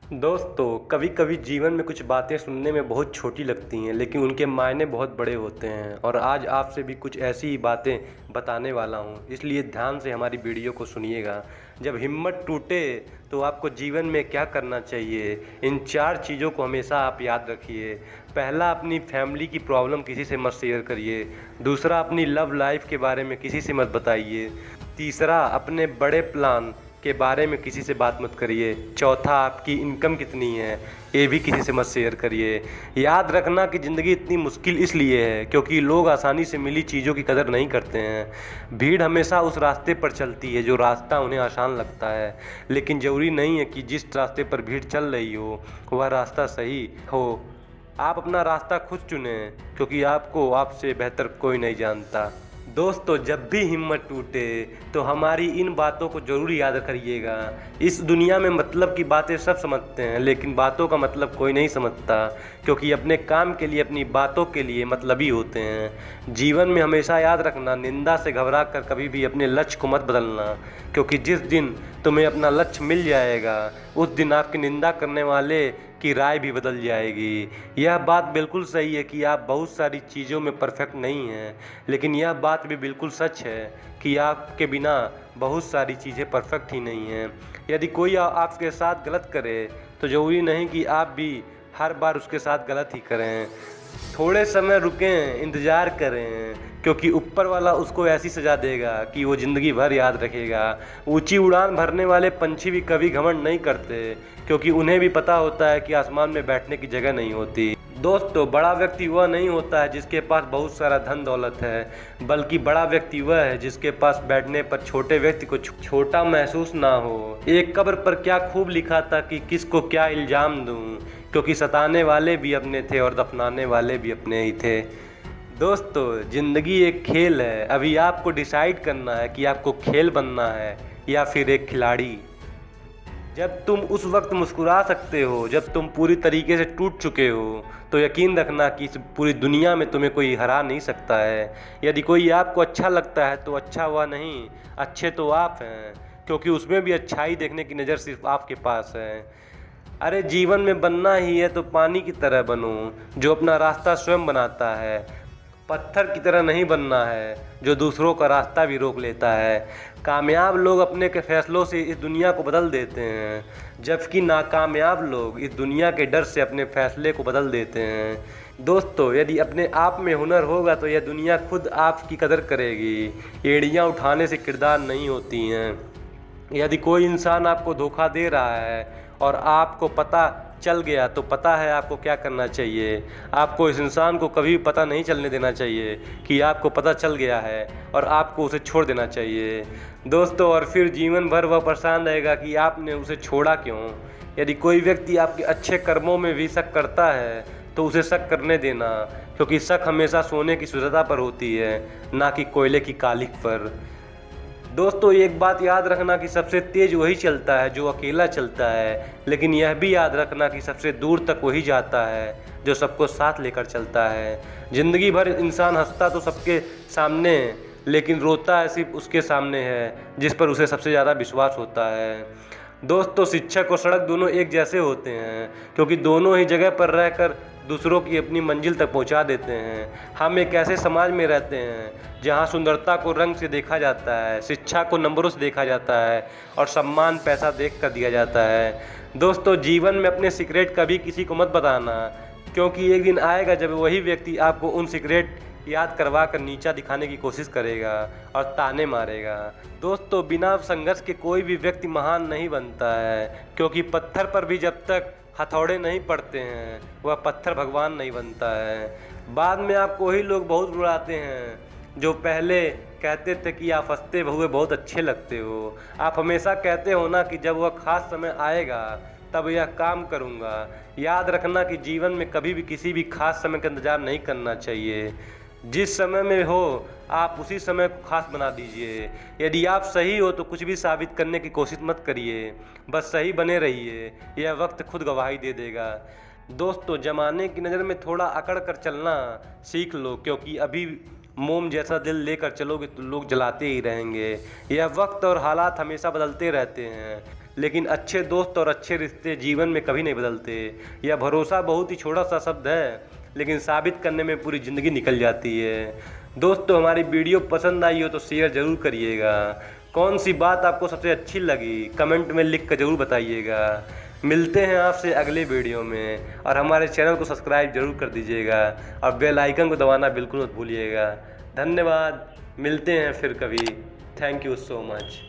दोस्तों, कभी कभी जीवन में कुछ बातें सुनने में बहुत छोटी लगती हैं, लेकिन उनके मायने बहुत बड़े होते हैं। और आज आपसे भी कुछ ऐसी ही बातें बताने वाला हूँ, इसलिए ध्यान से हमारी वीडियो को सुनिएगा। जब हिम्मत टूटे तो आपको जीवन में क्या करना चाहिए, इन 4 चीज़ों को हमेशा आप याद रखिए। पहला, अपनी फैमिली की प्रॉब्लम किसी से मत शेयर करिए। दूसरा, अपनी लव लाइफ के बारे में किसी से मत बताइए। तीसरा, अपने बड़े प्लान के बारे में किसी से बात मत करिए। चौथा, आपकी इनकम कितनी है, ये भी किसी से मत शेयर करिए। याद रखना कि ज़िंदगी इतनी मुश्किल इसलिए है क्योंकि लोग आसानी से मिली चीज़ों की कदर नहीं करते हैं। भीड़ हमेशा उस रास्ते पर चलती है जो रास्ता उन्हें आसान लगता है, लेकिन ज़रूरी नहीं है कि जिस रास्ते पर भीड़ चल रही हो वह रास्ता सही हो। आप अपना रास्ता खुद चुनें क्योंकि आपको आपसे बेहतर कोई नहीं जानता। दोस्तों, जब भी हिम्मत टूटे तो हमारी इन बातों को ज़रूर याद करिएगा। इस दुनिया में मतलब की बातें सब समझते हैं, लेकिन बातों का मतलब कोई नहीं समझता, क्योंकि अपने काम के लिए, अपनी बातों के लिए मतलबी होते हैं। जीवन में हमेशा याद रखना, निंदा से घबरा कर कभी भी अपने लक्ष्य को मत बदलना, क्योंकि जिस दिन तुम्हें अपना लक्ष्य मिल जाएगा उस दिन आपकी निंदा करने वाले की राय भी बदल जाएगी। यह बात बिल्कुल सही है कि आप बहुत सारी चीज़ों में परफेक्ट नहीं हैं, लेकिन यह बात भी बिल्कुल सच है कि आपके बिना बहुत सारी चीज़ें परफेक्ट ही नहीं हैं। यदि कोई आपके साथ गलत करे तो ज़रूरी नहीं कि आप भी हर बार उसके साथ गलत ही करें। थोड़े समय रुकें, इंतज़ार करें, क्योंकि ऊपर वाला उसको ऐसी सज़ा देगा कि वो ज़िंदगी भर याद रखेगा। ऊंची उड़ान भरने वाले पंछी भी कभी घमंड नहीं करते, क्योंकि उन्हें भी पता होता है कि आसमान में बैठने की जगह नहीं होती। दोस्तों, बड़ा व्यक्ति वह नहीं होता है जिसके पास बहुत सारा धन दौलत है, बल्कि बड़ा व्यक्ति वह है जिसके पास बैठने पर छोटे व्यक्ति को छोटा महसूस ना हो। एक कब्र पर क्या खूब लिखा था कि किसको क्या इल्ज़ाम दूं, क्योंकि सताने वाले भी अपने थे और दफनाने वाले भी अपने ही थे। दोस्तों, ज़िंदगी एक खेल है। अभी आपको डिसाइड करना है कि आपको खेल बनना है या फिर एक खिलाड़ी। जब तुम उस वक्त मुस्कुरा सकते हो जब तुम पूरी तरीके से टूट चुके हो, तो यकीन रखना कि इस पूरी दुनिया में तुम्हें कोई हरा नहीं सकता है। यदि कोई आपको अच्छा लगता है तो अच्छा हुआ नहीं, अच्छे तो आप हैं, क्योंकि उसमें भी अच्छाई देखने की नज़र सिर्फ आपके पास है। अरे, जीवन में बनना ही है तो पानी की तरह बनो, जो अपना रास्ता स्वयं बनाता है। पत्थर की तरह नहीं बनना है जो दूसरों का रास्ता भी रोक लेता है। कामयाब लोग अपने के फैसलों से इस दुनिया को बदल देते हैं, जबकि नाकामयाब लोग इस दुनिया के डर से अपने फैसले को बदल देते हैं। दोस्तों, यदि अपने आप में हुनर होगा तो यह दुनिया खुद आपकी कदर करेगी। एड़ियाँ उठाने से किरदार नहीं होती हैं। यदि कोई इंसान आपको धोखा दे रहा है और आपको पता चल गया तो पता है आपको क्या करना चाहिए। आपको इस इंसान को कभी पता नहीं चलने देना चाहिए कि आपको पता चल गया है, और आपको उसे छोड़ देना चाहिए। दोस्तों, और फिर जीवन भर वह परेशान रहेगा कि आपने उसे छोड़ा क्यों। यदि कोई व्यक्ति आपके अच्छे कर्मों में भी शक करता है तो उसे शक करने देना, क्योंकि शक हमेशा सोने की शुद्धता पर होती है, ना कि कोयले की कालिख पर। दोस्तों, एक बात याद रखना कि सबसे तेज वही चलता है जो अकेला चलता है, लेकिन यह भी याद रखना कि सबसे दूर तक वही जाता है जो सबको साथ लेकर चलता है। ज़िंदगी भर इंसान हंसता तो सबके सामने, लेकिन रोता है सिर्फ उसके सामने है जिस पर उसे सबसे ज़्यादा विश्वास होता है। दोस्तों, शिक्षक और सड़क दोनों एक जैसे होते हैं, क्योंकि दोनों ही जगह पर रहकर दूसरों की अपनी मंजिल तक पहुंचा देते हैं। हम एक ऐसे समाज में रहते हैं जहां सुंदरता को रंग से देखा जाता है, शिक्षा को नंबरों से देखा जाता है, और सम्मान पैसा देख कर दिया जाता है। दोस्तों, जीवन में अपने सीक्रेट कभी किसी को मत बताना, क्योंकि एक दिन आएगा जब वही व्यक्ति आपको उन सीक्रेट याद करवा कर नीचा दिखाने की कोशिश करेगा और ताने मारेगा। दोस्तों, बिना संघर्ष के कोई भी व्यक्ति महान नहीं बनता है, क्योंकि पत्थर पर भी जब तक हथौड़े नहीं पड़ते हैं वह पत्थर भगवान नहीं बनता है। बाद में आपको वही लोग बहुत रुलाते हैं जो पहले कहते थे कि आप हंसते हुए बहुत अच्छे लगते हो। आप हमेशा कहते हो ना कि जब वह खास समय आएगा तब यह काम करूँगा। याद रखना कि जीवन में कभी भी किसी भी खास समय का इंतज़ार नहीं करना चाहिए। जिस समय में हो आप उसी समय को खास बना दीजिए। यदि आप सही हो तो कुछ भी साबित करने की कोशिश मत करिए, बस सही बने रहिए, यह वक्त खुद गवाही दे देगा। दोस्तों, ज़माने की नज़र में थोड़ा अकड़ कर चलना सीख लो, क्योंकि अभी मोम जैसा दिल लेकर चलोगे तो लोग जलाते ही रहेंगे। यह वक्त और हालात हमेशा बदलते रहते हैं। लेकिन अच्छे दोस्त और अच्छे रिश्ते जीवन में कभी नहीं बदलते। यह भरोसा बहुत ही छोटा सा शब्द है, लेकिन साबित करने में पूरी ज़िंदगी निकल जाती है। दोस्तों, हमारी वीडियो पसंद आई हो तो शेयर ज़रूर करिएगा। कौन सी बात आपको सबसे अच्छी लगी कमेंट में लिख कर ज़रूर बताइएगा। मिलते हैं आपसे अगले वीडियो में, और हमारे चैनल को सब्सक्राइब जरूर कर दीजिएगा और बेल आइकन को दबाना बिल्कुल मत भूलिएगा। धन्यवाद, मिलते हैं फिर कभी। Thank you so much.